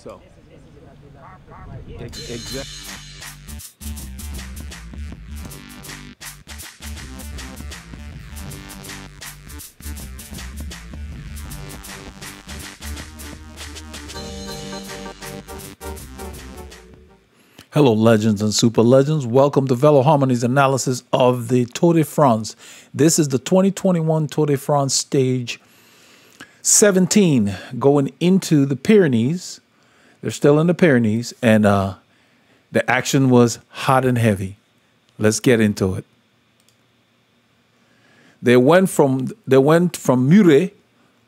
So, exactly. Hello, legends and super legends. Welcome to Veloharmony's analysis of the Tour de France. This is the 2021 Tour de France stage 17 going into the Pyrenees. They're still in the Pyrenees, and the action was hot and heavy. Let's get into it. They went from Muret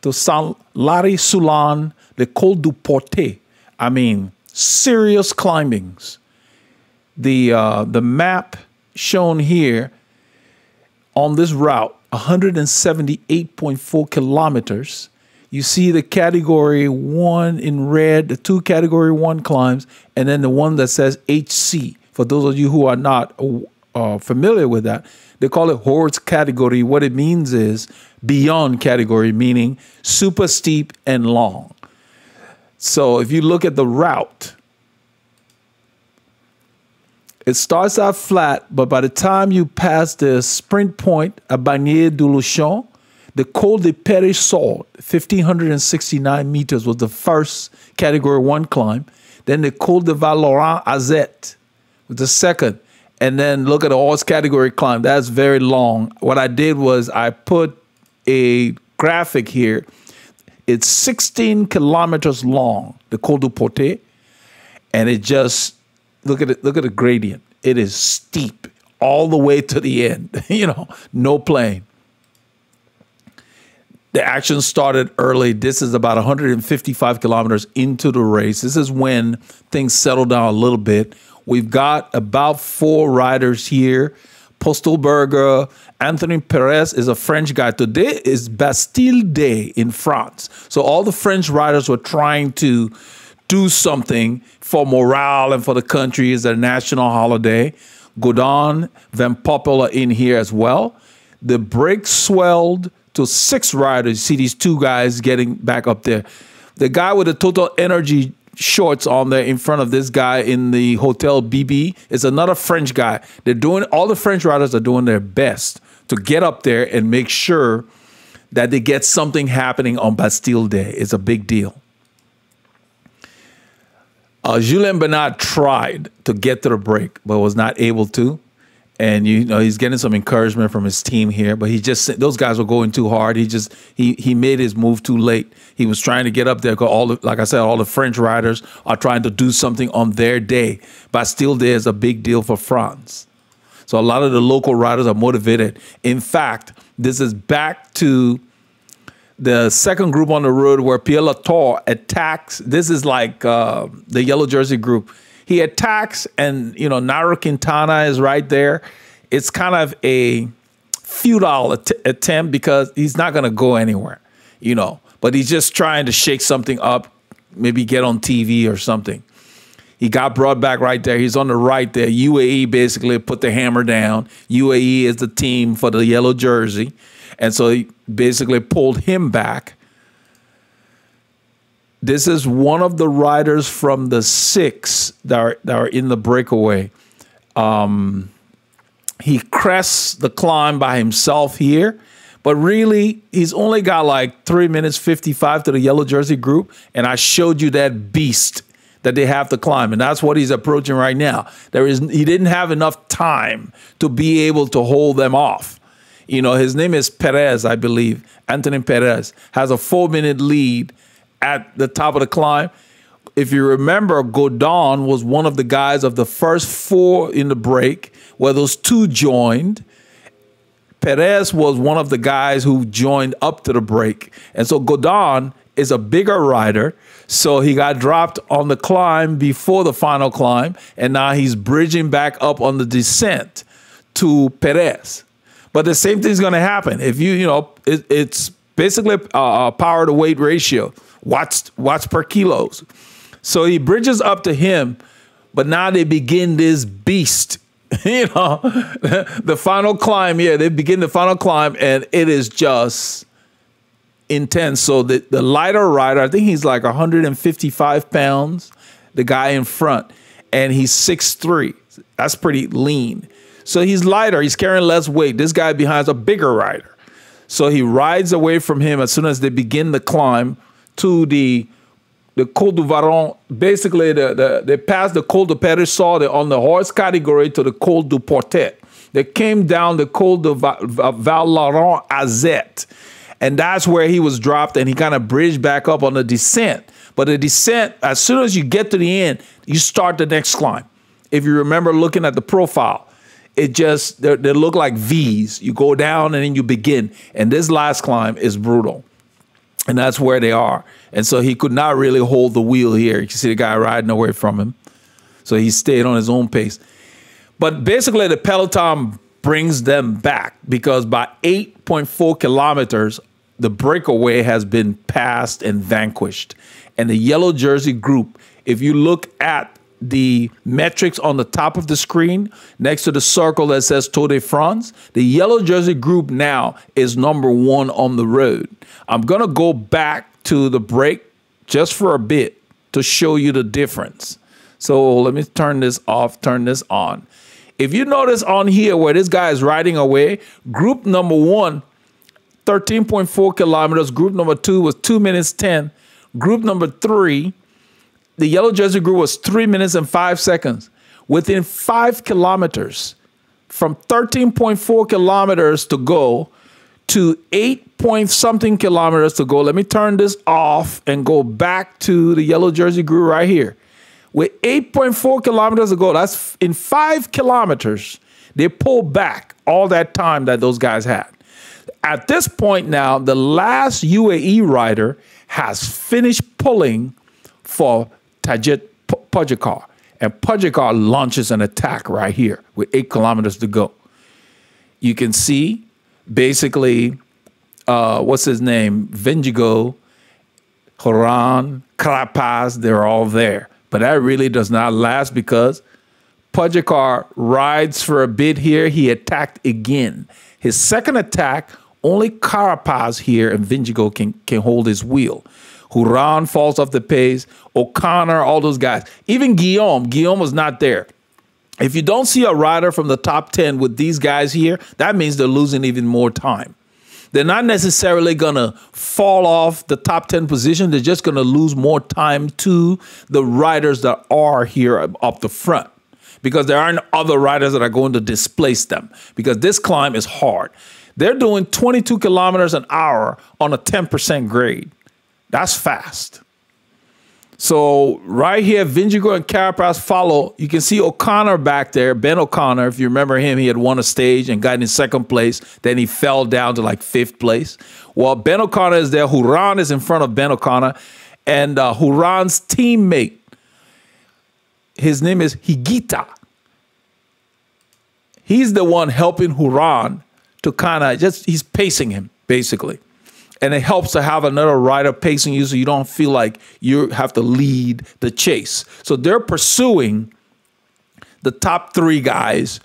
to Saint-Lary-Soulan, the Col du Portet. I mean, serious climbings. The map shown here on this route, 178.4 kilometers. You see the category 1 in red, the 2 category 1 climbs, and then the one that says HC. For those of you who are not familiar with that, they call it Horse category. What it means is beyond category, meaning super steep and long. So if you look at the route, it starts out flat, but by the time you pass the sprint point at Bagnères-du-Luchon, the Col du Portet, 1,569 meters, was the first category 1 climb. Then the Col de Valorant-Azet was the second. And then look at the horse category climb. That's very long. What I did was I put a graphic here. It's 16 kilometers long, the Col du Portet, and it just, look at it, look at the gradient. It is steep all the way to the end, you know, no playing. The action started early. This is about 155 kilometers into the race. This is when things settle down a little bit. We've got about 4 riders here. Postelberger, Anthony Perez is a French guy. Today is Bastille Day in France. So all the French riders were trying to do something for morale and for the country. It's a national holiday. Godin, Van Poppel in here as well. The break swelled to 6 riders. You see these 2 guys getting back up there. The guy with the Total Energy shorts on there in front of this guy in the Hotel BB is another French guy. They're doing, all the French riders are doing their best to get up there and make sure that they get something happening on Bastille Day. It's a big deal. Julien Bernard tried to get to the break, but was not able to. And, you know, he's getting some encouragement from his team here, but he just, those guys were going too hard. He made his move too late. He was trying to get up there because all the, like I said, all the French riders are trying to do something on their day. Bastille Day is a big deal for France. So a lot of the local riders are motivated. In fact, this is back to the second group on the road where Pierre Latour attacks. This is like the yellow jersey group. He attacks, and, you know, Nairo Quintana is right there. It's kind of a futile attempt because he's not going to go anywhere, you know. But he's just trying to shake something up, maybe get on TV or something. He got brought back right there. He's on the right there. UAE basically put the hammer down. UAE is the team for the yellow jersey. And so he basically pulled him back. This is one of the riders from the 6 that are in the breakaway. He crests the climb by himself here, but really he's only got like 3 minutes 55 to the yellow jersey group, and I showed you that beast that they have to climb, and that's what he's approaching right now. He didn't have enough time to be able to hold them off. You know, his name is Perez, I believe. Anthony Perez has a 4-minute lead at the top of the climb. If you remember, Godin was one of the guys of the first 4 in the break, where those 2 joined. Perez was one of the guys who joined up to the break. And so Godin is a bigger rider, so he got dropped on the climb before the final climb, and now he's bridging back up on the descent to Perez. But the same thing's going to happen. If you know, it's basically a power to weight ratio. Watts per kilos. So he bridges up to him, but now they begin this beast. You know, the final climb. Yeah, they begin the final climb, and it is just intense. So the lighter rider, I think he's like 155 pounds, the guy in front, and he's 6'3". That's pretty lean. So he's lighter. He's carrying less weight. This guy behind's a bigger rider. So he rides away from him as soon as they begin the climb to the Col du Portet. Basically, they passed the Col du Portet, saw on the horse category to the Col du Portet. They came down the Col du Veloharmony, and that's where he was dropped, and he kind of bridged back up on the descent. But the descent, as soon as you get to the end, you start the next climb. If you remember looking at the profile, it just, they look like V's. You go down and then you begin. And this last climb is brutal. And that's where they are. And so he could not really hold the wheel here. You can see the guy riding away from him. So he stayed on his own pace. But basically the peloton brings them back because by 8.4 kilometers, the breakaway has been passed and vanquished. And the yellow jersey group, if you look at the metrics on the top of the screen next to the circle that says Tour de France, the yellow jersey group now is #1 on the road. I'm going to go back to the break just for a bit to show you the difference. So let me turn this off, turn this on. If you notice on here where this guy is riding away, group #1, 13.4 kilometers. Group #2 was 2 minutes 10. Group #3, the yellow jersey group, was 3 minutes and 5 seconds. Within 5 kilometers, from 13.4 kilometers to go to 8-point-something kilometers to go. Let me turn this off and go back to the yellow jersey group right here. With 8.4 kilometers to go, that's in 5 kilometers, they pulled back all that time that those guys had. At this point now, the last UAE rider has finished pulling for Tadej Pogačar, and Pogačar launches an attack right here with 8 kilometers to go. You can see basically, what's his name? Vingegaard, Horan, Carapaz, they're all there. But that really does not last because Pogačar rides for a bit here. He attacked again. His second attack, only Carapaz here and Vingegaard can hold his wheel. Horan falls off the pace. O'Connor, all those guys. Even Guillaume was not there. If you don't see a rider from the top 10 with these guys here, that means they're losing even more time. They're not necessarily going to fall off the top 10 position. They're just going to lose more time to the riders that are here up the front because there aren't other riders that are going to displace them because this climb is hard. They're doing 22 kilometers an hour on a 10% grade. That's fast. So right here, Vingegaard and Carapaz follow. You can see O'Connor back there, Ben O'Connor. If you remember him, he had won a stage and got in second place. Then he fell down to like 5th place. Well, Ben O'Connor is there. Horan is in front of Ben O'Connor. And Horan's teammate, his name is Higuita. He's the one helping Horan to kind of he's pacing him, basically. And it helps to have another rider pacing you so you don't feel like you have to lead the chase. So they're pursuing the top 3 guys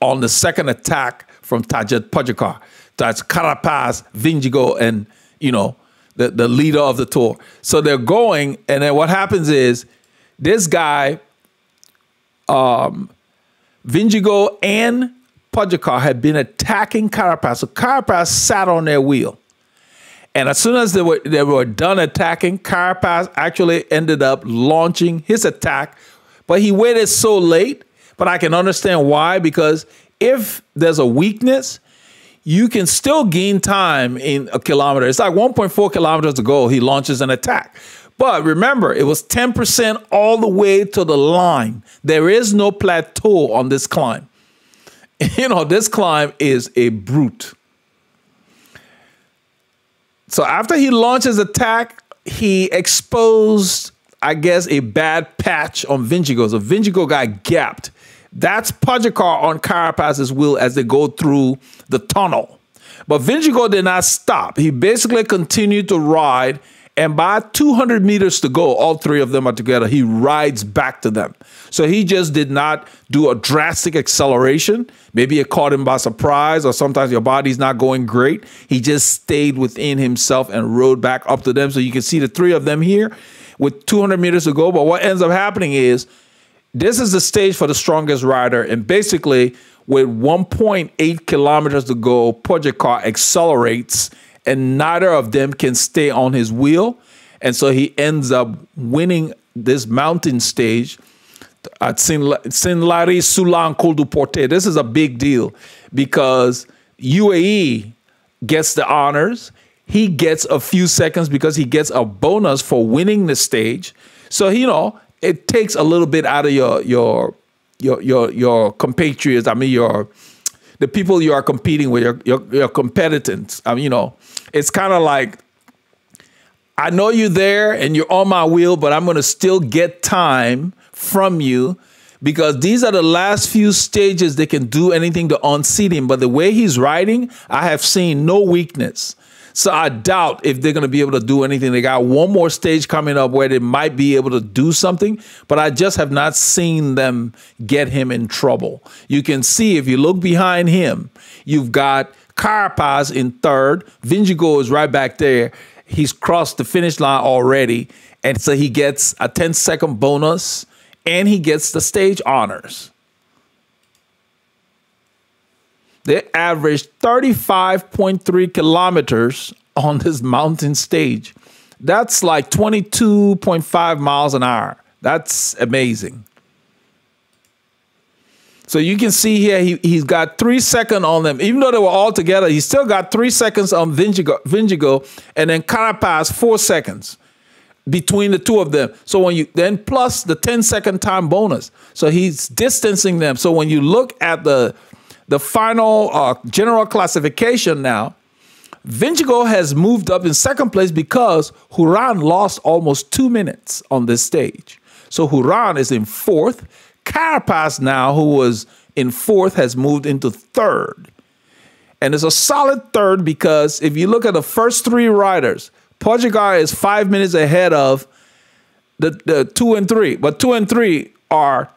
on the second attack from Tadej Pogačar. That's Carapaz, Vingegaard, and, you know, the leader of the Tour. So they're going, and then what happens is this guy, Vingegaard and Pogačar had been attacking Carapaz. So Carapaz sat on their wheel. And as soon as they were done attacking, Carapaz actually ended up launching his attack. But he waited so late. But I can understand why, because if there's a weakness, you can still gain time in a kilometer. It's like 1.4 kilometers to go. He launches an attack. But remember, it was 10% all the way to the line. There is no plateau on this climb. You know, this climb is a brute. So after he launched his attack, he exposed, I guess, a bad patch on Vingegaard. So Vingegaard got gapped. That's Pogačar on Carapaz's wheel as they go through the tunnel. But Vingegaard did not stop. He basically continued to ride, And by 200 meters to go, all three of them are together. He rides back to them. So he just did not do a drastic acceleration. Maybe it caught him by surprise, or sometimes your body's not going great. He just stayed within himself and rode back up to them. So you can see the three of them here with 200 meters to go. But what ends up happening is this is the stage for the strongest rider. And basically, with 1.8 kilometers to go, Pogačar accelerates, and neither of them can stay on his wheel. And so he ends up winning this mountain stage at Saint-Lary-Soulan Col du Portet. This is a big deal because UAE gets the honors. He gets a few seconds because he gets a bonus for winning the stage. So, you know, it takes a little bit out of your compatriots. I mean, the people you are competing with, your competitors. I mean, you know, it's kind of like, I know you're there and you're on my wheel, but I'm going to still get time from you because these are the last few stages they can do anything to unseat him. But the way he's riding, I have seen no weakness. So I doubt if they're going to be able to do anything. They got one more stage coming up where they might be able to do something, but I just have not seen them get him in trouble. You can see if you look behind him, you've got Carapaz in third. Vingegaard is right back there. He's crossed the finish line already, and so he gets a 10-second bonus, and he gets the stage honors. They averaged 35.3 kilometers on this mountain stage. That's like 22.5 miles an hour. That's amazing. So you can see here, he's got 3 seconds on them. Even though they were all together, he still got 3 seconds on Vingegaard, and then Carapaz 4 seconds between the two of them. So when you then plus the 10-second time bonus. So he's distancing them. So when you look at the final general classification now, Vingegaard has moved up in second place because Huran lost almost 2 minutes on this stage. So Huran is in fourth. Carapaz now, who was in fourth, has moved into third. And it's a solid third because if you look at the first three riders, Pogačar is 5 minutes ahead of the 2 and 3. But 2 and 3 are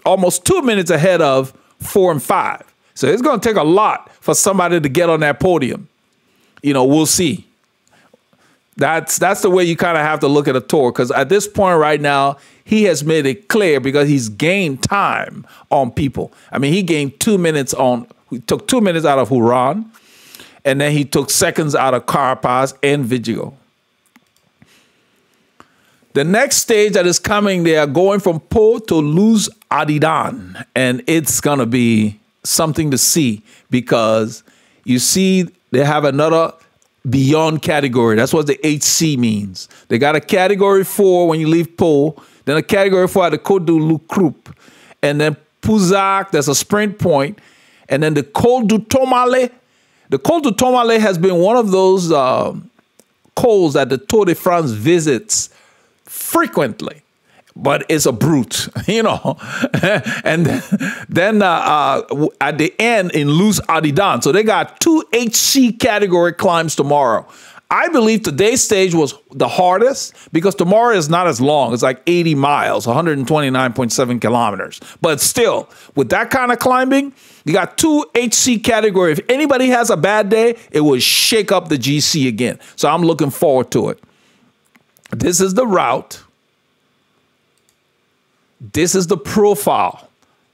almost 2 minutes ahead of 4 and 5. So it's going to take a lot for somebody to get on that podium. You know, we'll see. That's the way you kind of have to look at a tour, because at this point right now, he has made it clear because he's gained time on people. I mean, he gained 2 minutes he took 2 minutes out of Huran, and then he took seconds out of Carapaz and Vingegaard. The next stage that is coming, they are going from Po to Luz Adidan, and it's going to be something to see because you see they have another beyond category. That's what the HC means. They got a category 4 when you leave Po, then a category 4 at the Col du Loucroup, and then Puzac, there's a sprint point, and then the Col du Tourmalet. The Col du Tourmalet has been one of those cols that the Tour de France visits frequently, but it's a brute, you know. And then at the end in Luz Adidan, so they got 2 HC category climbs tomorrow. I believe today's stage was the hardest because tomorrow is not as long. It's like 80 miles, 129.7 kilometers. But still, with that kind of climbing, you got 2 HC category. If anybody has a bad day, it will shake up the GC again. So I'm looking forward to it. This is the route. This is the profile.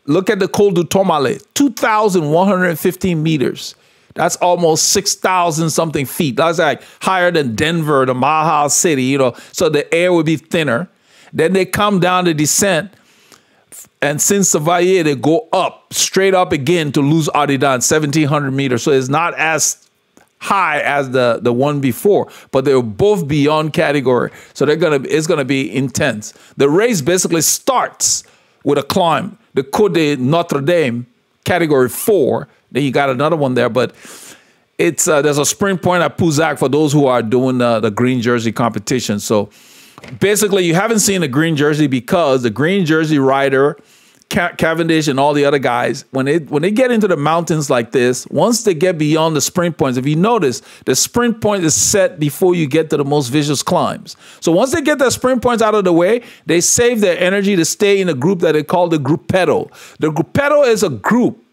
Look at the Col du Tourmalet, 2,115 meters. That's almost 6,000 something feet. That's like higher than Denver, the Mile High City, you know, so the air would be thinner. Then they come down the descent, and since Savalle, they go up, straight up again to Luz Adidan, 1,700 meters. So it's not as high as the one before, but they're both beyond category. So it's gonna be intense. The race basically starts with a climb, the Côte de Notre Dame, category 4. Then you got another one there, but it's there's a sprint point at Puzac for those who are doing the green jersey competition. So basically, you haven't seen the green jersey because the green jersey rider Cavendish and all the other guys, when they get into the mountains like this, once they get beyond the sprint points, if you notice, the sprint point is set before you get to the most vicious climbs. So once they get their sprint points out of the way, they save their energy to stay in a group that they call the gruppetto. The gruppetto is a group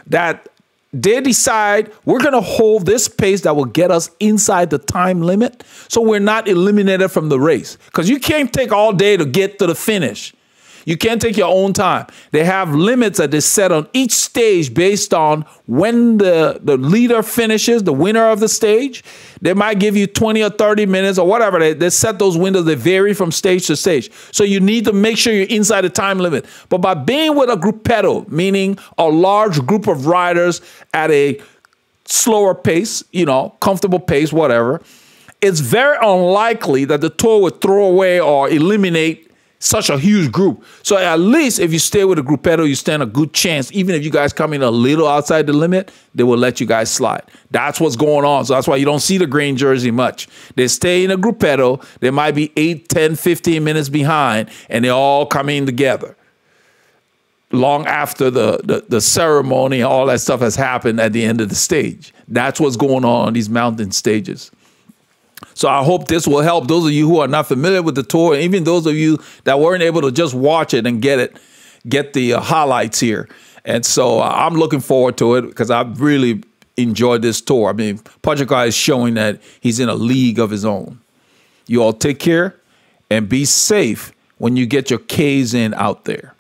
that they decide we're going to hold this pace that will get us inside the time limit so we're not eliminated from the race. Because you can't take all day to get to the finish. You can't take your own time. They have limits that they set on each stage based on when the leader finishes, the winner of the stage. They might give you 20 or 30 minutes or whatever. They set those windows. They vary from stage to stage. So you need to make sure you're inside the time limit. But by being with a gruppetto, meaning a large group of riders at a slower pace, you know, comfortable pace, whatever, it's very unlikely that the Tour would throw away or eliminate such a huge group. So at least if you stay with a gruppetto, you stand a good chance. Even if you guys come in a little outside the limit, they will let you guys slide. That's what's going on. So that's why you don't see the green jersey much. They stay in a gruppetto. They might be 8, 10, 15 minutes behind, and they're all coming together long after the ceremony and all that stuff has happened at the end of the stage. That's what's going on these mountain stages. So I hope this will help those of you who are not familiar with the Tour, and even those of you that weren't able to just watch it and get the highlights here. And so I'm looking forward to it because I've really enjoyed this Tour. I mean, Pogačar is showing that he's in a league of his own. You all take care and be safe when you get your Ks in out there.